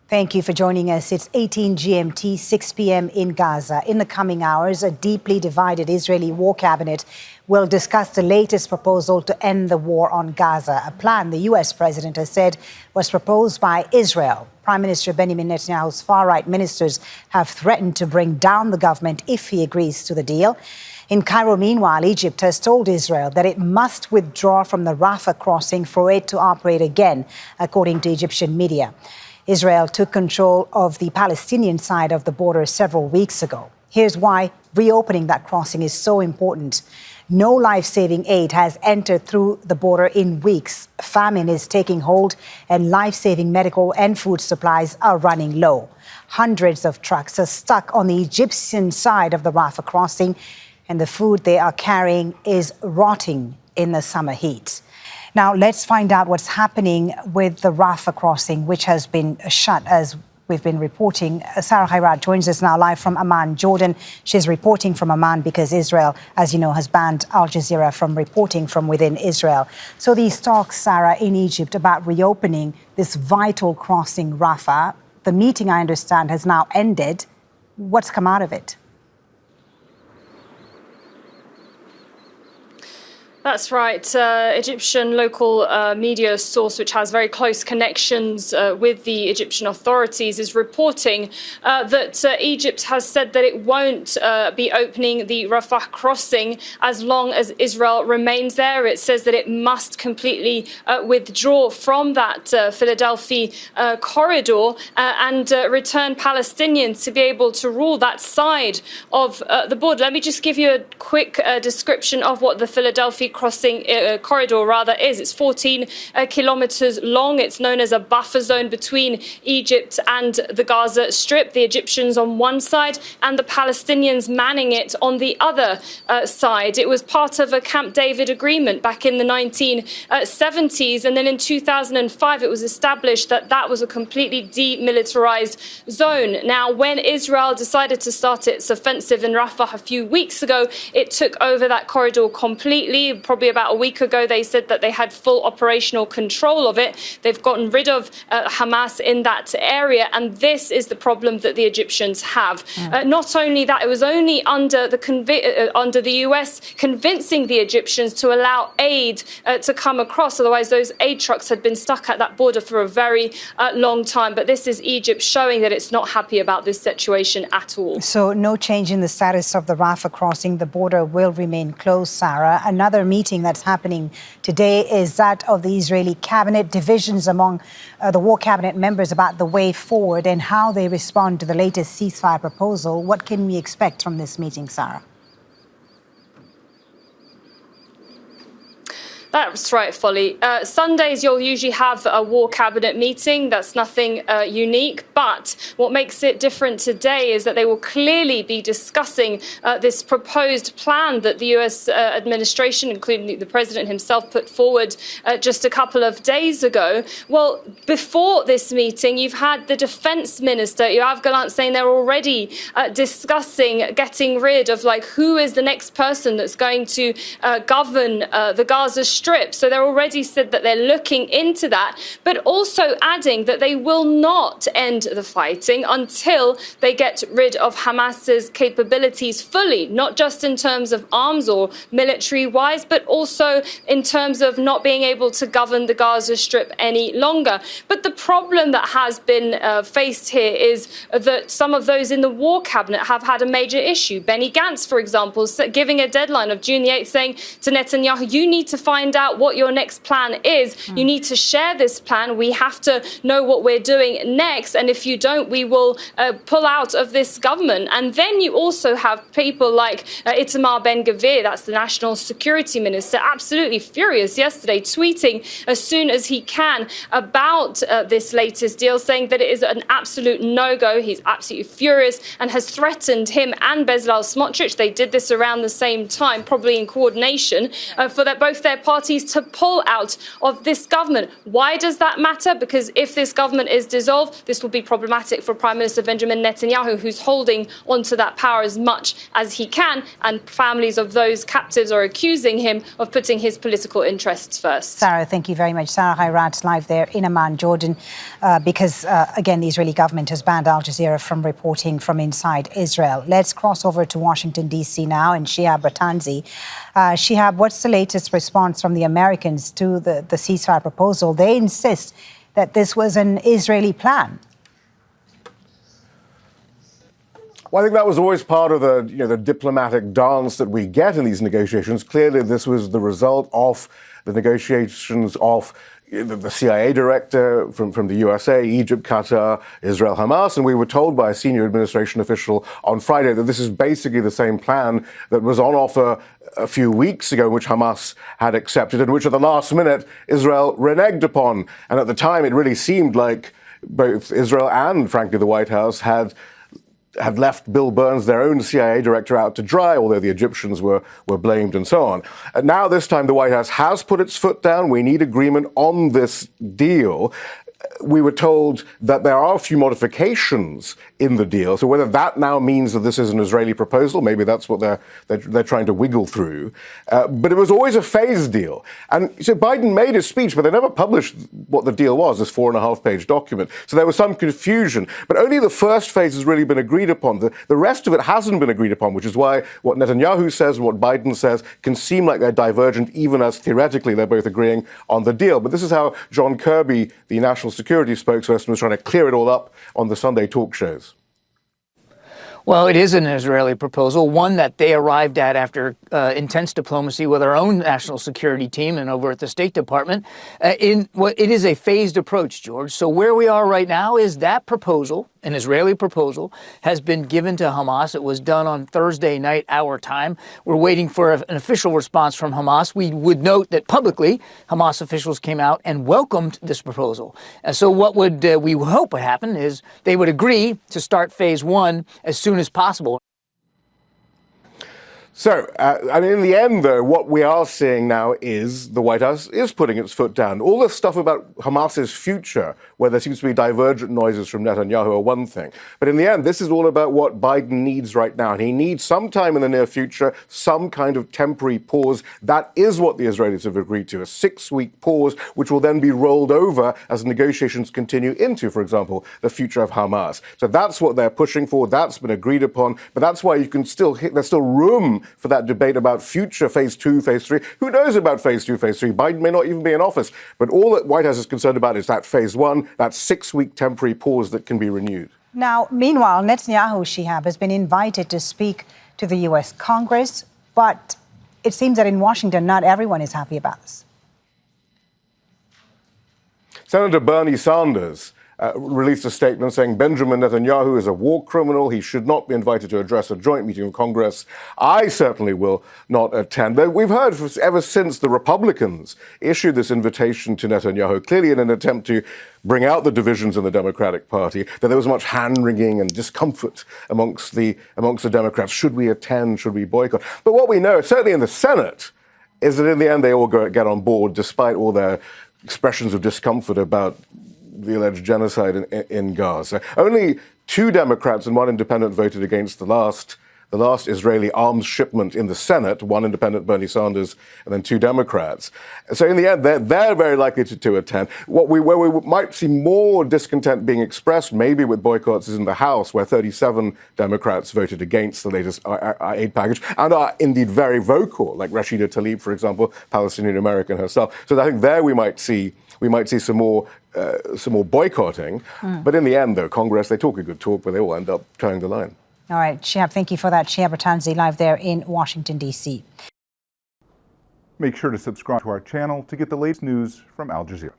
Thank you for joining us. It's 18 GMT, 6 p.m. in Gaza. In the coming hours, a deeply divided Israeli war cabinet will discuss the latest proposal to end the war on Gaza, a plan the U.S. president has said was proposed by Israel. Prime Minister Benjamin Netanyahu's far-right ministers have threatened to bring down the government if he agrees to the deal. In Cairo, meanwhile, Egypt has told Israel that it must withdraw from the Rafah crossing for it to operate again, according to Egyptian media. Israel took control of the Palestinian side of the border several weeks ago. Here's why reopening that crossing is so important. No life-saving aid has entered through the border in weeks. Famine is taking hold and life-saving medical and food supplies are running low. Hundreds of trucks are stuck on the Egyptian side of the Rafah crossing, and the food they are carrying is rotting in the summer heat. Now, let's find out what's happening with the Rafah crossing, which has been shut, as we've been reporting. Sara Khairat joins us now live from Amman, Jordan. She's reporting from Amman because Israel, as you know, has banned Al Jazeera from reporting from within Israel. So these talks, Sara, in Egypt about reopening this vital crossing, Rafah, the meeting, I understand, has now ended. What's come out of it? That's right. Egyptian local media source, which has very close connections with the Egyptian authorities, is reporting that Egypt has said that it won't be opening the Rafah crossing as long as Israel remains there. It says that it must completely withdraw from that Philadelphia corridor and return Palestinians to be able to rule that side of the border. Let me just give you a quick description of what the Philadelphia crossing corridor rather is. It's 14 kilometers long. It's known as a buffer zone between Egypt and the Gaza Strip. The Egyptians on one side and the Palestinians manning it on the other side. It was part of a Camp David agreement back in the 1970s, and then in 2005 it was established that that was a completely demilitarized zone. Now, when Israel decided to start its offensive in Rafah a few weeks ago, it took over that corridor completely. Probably about a week ago, they said that they had full operational control of it. They've gotten rid of Hamas in that area, and this is the problem that the Egyptians have. Not only that, it was only under the US convincing the Egyptians to allow aid to come across. Otherwise, those aid trucks had been stuck at that border for a very long time. But this is Egypt showing that it's not happy about this situation at all. So no change in the status of the Rafah crossing. The border will remain closed, Sara. Another meeting that's happening today is that of the Israeli cabinet. Divisions among the war cabinet members about the way forward and how they respond to the latest ceasefire proposal. What can we expect from this meeting, Sara? That's right, Folly. Sundays, you'll usually have a war cabinet meeting. That's nothing unique. But what makes it different today is that they will clearly be discussing this proposed plan that the US administration, including the president himself, put forward just a couple of days ago. Well, before this meeting, you've had the defense minister, Yoav Gallant, saying they're already discussing getting rid of, who is the next person that's going to govern the Gaza Strip. So they're already said that they're looking into that, but also adding that they will not end the fighting until they get rid of Hamas's capabilities fully, not just in terms of arms or military-wise, but also in terms of not being able to govern the Gaza Strip any longer. But the problem that has been faced here is that some of those in the war cabinet have had a major issue. Benny Gantz, for example, giving a deadline of June the 8th, saying to Netanyahu, you need to find out what your next plan is. You need to share this plan. We have to know what we're doing next. And if you don't, we will pull out of this government. And then you also have people like Itamar Ben-Gvir, that's the national security minister, absolutely furious yesterday, tweeting as soon as he can about this latest deal, saying that it is an absolute no-go. He's absolutely furious and has threatened him and Bezalel Smotrich. They did this around the same time, probably in coordination, for both their parties parties to pull out of this government. Why does that matter? Because if this government is dissolved, this will be problematic for Prime Minister Benjamin Netanyahu, who's holding onto that power as much as he can, and families of those captives are accusing him of putting his political interests first. Sarah, thank you very much. Sara Khairat live there in Amman, Jordan, because, again, the Israeli government has banned Al Jazeera from reporting from inside Israel. Let's cross over to Washington, D.C. now, and Shihab Rattansi. Shihab, what's the latest response from the Americans to the ceasefire proposal? They insist that this was an Israeli plan. Well, I think that was always part of the diplomatic dance that we get in these negotiations. Clearly, this was the result of the negotiations of the CIA director from the USA, Egypt, Qatar, Israel, Hamas, and we were told by a senior administration official on Friday that this is basically the same plan that was on offer a few weeks ago, which Hamas had accepted and which at the last minute Israel reneged upon. And at the time, it really seemed like both Israel and, frankly, the White House had left Bill Burns, their own CIA director, out to dry, although the Egyptians were blamed and so on. And now this time the White House has put its foot down. We need agreement on this deal. We were told that there are a few modifications in the deal. So whether that now means that this is an Israeli proposal, maybe that's what they're trying to wiggle through. But it was always a phased deal. And so Biden made his speech, but they never published what the deal was, this 4.5-page document. So there was some confusion. But only the first phase has really been agreed upon. The rest of it hasn't been agreed upon, which is why what Netanyahu says and what Biden says can seem like they're divergent, even as theoretically they're both agreeing on the deal. But this is how John Kirby, the national security spokesperson, was trying to clear it all up on the Sunday talk shows. Well, it is an Israeli proposal, one that they arrived at after intense diplomacy with our own national security team and over at the State Department. It is a phased approach, George. So where we are right now is that proposal, an Israeli proposal, has been given to Hamas. It was done on Thursday night, our time. We're waiting for an official response from Hamas. We would note that publicly, Hamas officials came out and welcomed this proposal. So what would we hope would happen is they would agree to start phase one as soon as possible. So, in the end, though, what we are seeing now is the White House is putting its foot down. All this stuff about Hamas's future, where there seems to be divergent noises from Netanyahu, are one thing. But in the end, this is all about what Biden needs right now. And he needs sometime in the near future some kind of temporary pause. That is what the Israelis have agreed to, a 6-week pause, which will then be rolled over as negotiations continue into, for example, the future of Hamas. So that's what they're pushing for. That's been agreed upon. But that's why you can there's still room for that debate about future phase 2, phase 3. Who knows about phase 2, phase 3? Biden may not even be in office. But all that White House is concerned about is that phase 1, that 6-week temporary pause that can be renewed. Now, meanwhile, Netanyahu, Shihab, has been invited to speak to the U.S. Congress, but it seems that in Washington, not everyone is happy about this. Senator Bernie Sanders released a statement saying Benjamin Netanyahu is a war criminal. He should not be invited to address a joint meeting of Congress. I certainly will not attend. We've heard ever since the Republicans issued this invitation to Netanyahu, clearly in an attempt to bring out the divisions in the Democratic Party, that there was much hand-wringing and discomfort amongst the Democrats. Should we attend? Should we boycott? But what we know, certainly in the Senate, is that in the end they all get on board, despite all their expressions of discomfort about the alleged genocide in Gaza. Only 2 Democrats and 1 independent voted against the last Israeli arms shipment in the Senate, 1 independent, Bernie Sanders, and then 2 Democrats. So in the end, they're very likely to attend. Where we might see more discontent being expressed, maybe with boycotts, is in the House, where 37 Democrats voted against the latest aid package and are indeed very vocal, like Rashida Tlaib, for example, Palestinian-American herself. So I think there we might see some more boycotting. But in the end, though, Congress, they talk a good talk, but they all end up towing the line. All right, Shihab, thank you for that. Shihab Rattansi live there in Washington, D.C. Make sure to subscribe to our channel to get the latest news from Al Jazeera.